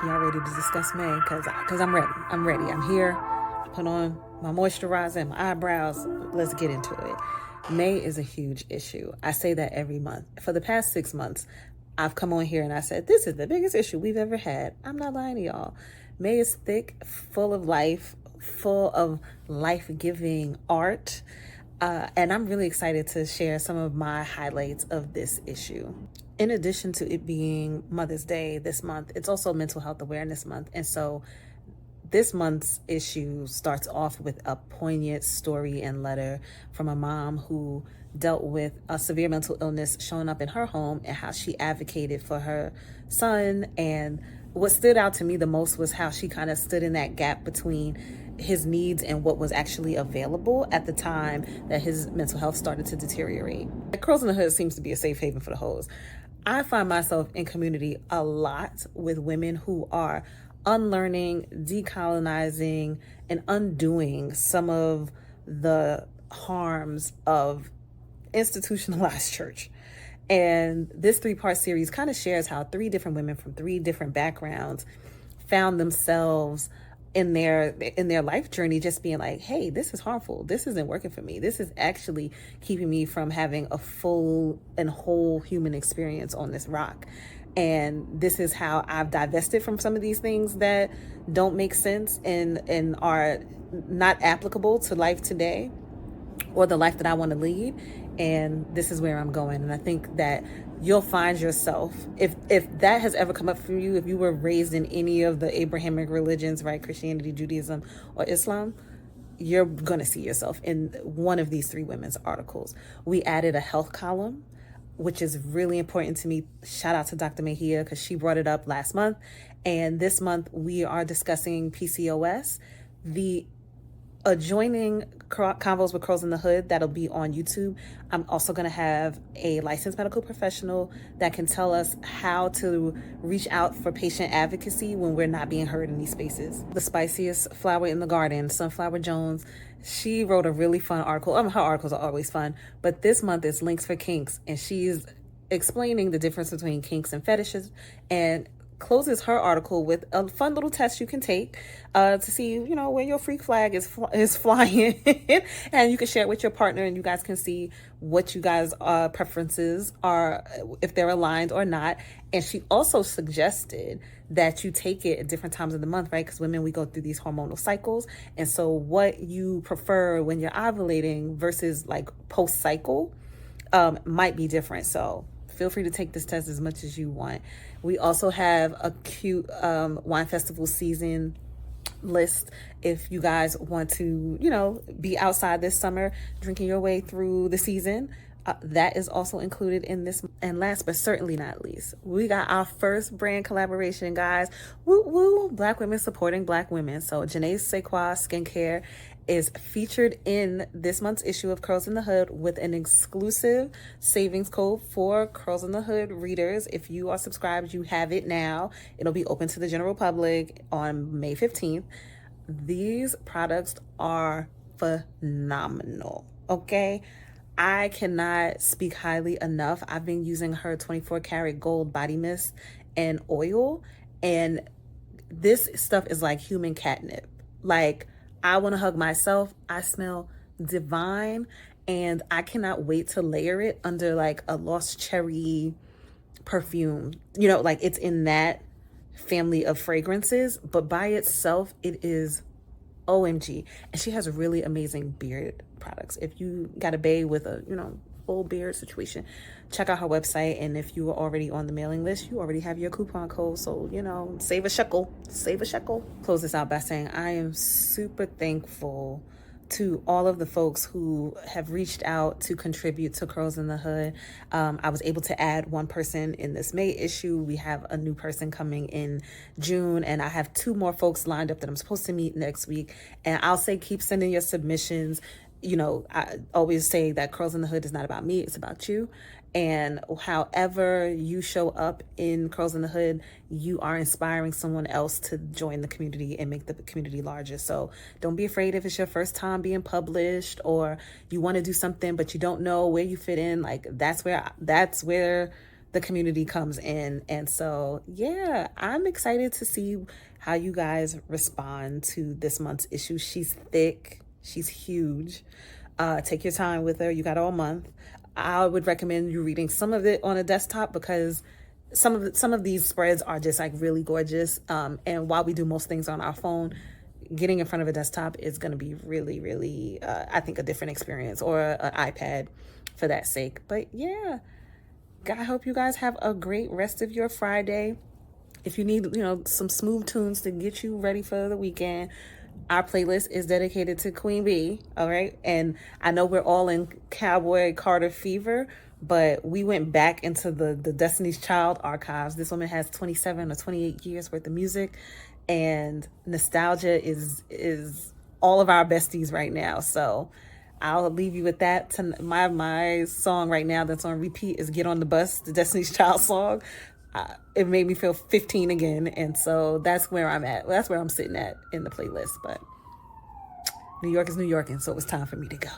Y'all ready to discuss May? Cause I'm ready. I'm ready. I'm here. Put on my moisturizer and my eyebrows. Let's get into it. May is a huge issue. I say that every month. For the past 6 months, I've come on here and I said, this is the biggest issue we've ever had. I'm not lying to y'all. May is thick, full of life, full of life-giving art. And I'm really excited to share some of my highlights of this issue. In addition to it being Mother's Day this month, it's also Mental Health Awareness Month. And so this month's issue starts off with a poignant story and letter from a mom who dealt with a severe mental illness showing up in her home and how she advocated for her son. And what stood out to me the most was how she kind of stood in that gap between his needs and what was actually available at the time that his mental health started to deteriorate. Curls in the Hood seems to be a safe haven for the hoes. I find myself in community a lot with women who are unlearning, decolonizing, and undoing some of the harms of institutionalized church. And this 3-part series kind of shares how 3 different women from 3 different backgrounds found themselves in their life journey just being like, hey, this is harmful. This isn't working for me. This is actually keeping me from having a full and whole human experience on this rock. And this is how I've divested from some of these things that don't make sense and are not applicable to life today or the life that I want to lead. And this is where I'm going. And I think that you'll find yourself, if that has ever come up for you, if you were raised in any of the Abrahamic religions, right, Christianity, Judaism, or Islam, you're going to see yourself in one of these 3 women's articles. We added a health column, which is really important to me. Shout out to Dr. Mejia, because she brought it up last month. And this month we are discussing PCOS, the adjoining Convos with Curls in the Hood that'll be on YouTube. I'm also going to have a licensed medical professional that can tell us how to reach out for patient advocacy when we're not being heard in these spaces. The spiciest flower in the garden, Sunflower Jones, she wrote a really fun article. Her articles are always fun, but this month is Links for Kinks, and she's explaining the difference between kinks and fetishes, and closes her article with a fun little test you can take to see, where your freak flag is flying, and you can share it with your partner, and you guys can see what you guys' preferences are, if they're aligned or not. And she also suggested that you take it at different times of the month, right? Because women, we go through these hormonal cycles, and so what you prefer when you're ovulating versus like post-cycle might be different. So feel free to take this test as much as you want. We also have a cute wine festival season list if you guys want to, be outside this summer, drinking your way through the season. That is also included in this. And last but certainly not least, we got our first brand collaboration, guys. Woo woo! Black women supporting Black women. So Janae Sequoia Skincare is featured in this month's issue of Curls in the Hood with an exclusive savings code for Curls in the Hood readers. If you are subscribed, you have it now. It'll be open to the general public on May 15th. These products are phenomenal, okay? I cannot speak highly enough. I've been using her 24 karat gold body mist and oil, and this stuff is like human catnip. Like, I want to hug myself. I smell divine, and I cannot wait to layer it under like a lost cherry perfume. Like it's in that family of fragrances, but by itself, it is OMG. And she has really amazing beard products. If you got a bae with a, full beard situation, check out her website. And if you are already on the mailing list, you already have your coupon code. So, save a shekel. Close this out by saying I am super thankful to all of the folks who have reached out to contribute to Curls in the Hood. I was able to add 1 person in this May issue. We have a new person coming in June, and I have 2 more folks lined up that I'm supposed to meet next week. And I'll say, keep sending your submissions. I always say that Curls in the Hood is not about me, it's about you. And however you show up in Curls in the Hood, you are inspiring someone else to join the community and make the community larger. So don't be afraid if it's your first time being published, or you want to do something but you don't know where you fit in. Like that's where the community comes in. And so, yeah, I'm excited to see how you guys respond to this month's issue. She's thick, she's huge. Take your time with her. You got all month. I would recommend you reading some of it on a desktop because some of these spreads are just like really gorgeous. And while we do most things on our phone, getting in front of a desktop is going to be really, really, I think, a different experience, or an iPad for that sake. But yeah, I hope you guys have a great rest of your Friday. If you need, some smooth tunes to get you ready for the weekend, our playlist is dedicated to Queen Bee, all right? And I know we're all in Cowboy Carter fever, but we went back into the Destiny's Child archives. This woman has 27 or 28 years worth of music, and nostalgia is all of our besties right now. So I'll leave you with that. My song right now that's on repeat is Get on the Bus, the Destiny's Child song. It made me feel 15 again, and so that's where I'm at. That's where I'm sitting at in the playlist. But New York is New York, and so it was time for me to go.